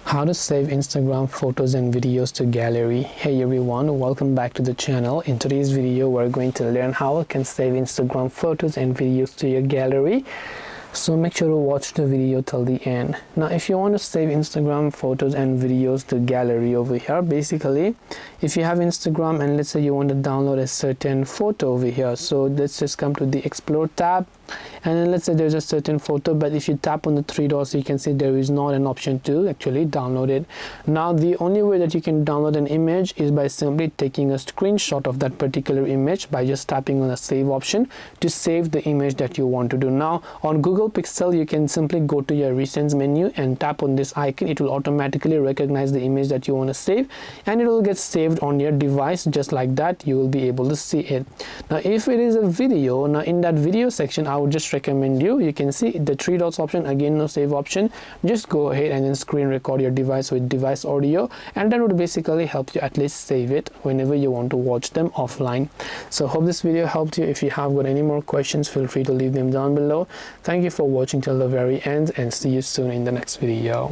How to save Instagram photos and videos to gallery. Hey everyone, welcome back to the channel. In today's video we're going to learn how you can save Instagram photos and videos to your gallery. So make sure to watch the video till the end. Now if you want to save Instagram photos and videos to gallery over here, basically if you have Instagram and let's say you want to download a certain photo over here, so let's just come to the explore tab, and then let's say there's a certain photo, but if you tap on the three dots you can see there is not an option to actually download it. Now the only way that you can download an image is by simply taking a screenshot of that particular image by just tapping on the save option to save the image that you want to do. Now on Google Pixel you can simply go to your recents menu and tap on this icon. It will automatically recognize the image that you want to save and it will get saved on your device just like that. You will be able to see it. Now if it is a video, now in that video section I would just recommend you can see the three dots option, again no save option. Just go ahead and then screen record your device with device audio, and that would basically help you at least save it whenever you want to watch them offline. So hope this video helped you. If you have got any more questions, feel free to leave them down below. Thank you for watching till the very end and see you soon in the next video.